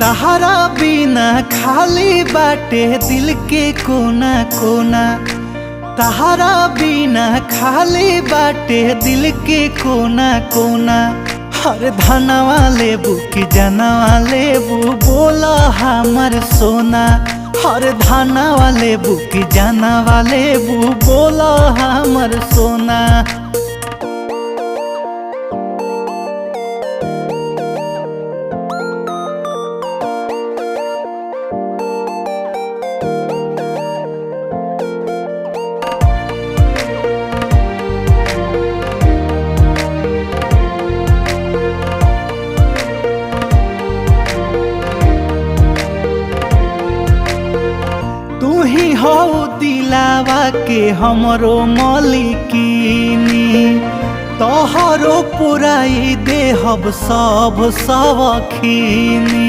तहरा बिना खाली बाटे दिल के कोना कोना। तहरा बिना खाली बाटे दिल के कोना कोना। हर धनवा लेबू कि जनवा लेबू बोला हमर सोना। हर धनवा लेबू कि जनवा लेबू बोला हमर सोना। तू ही हो दिलावा के हमरो मालिकिनी। तोहरो पुराई देहब सब खीनी।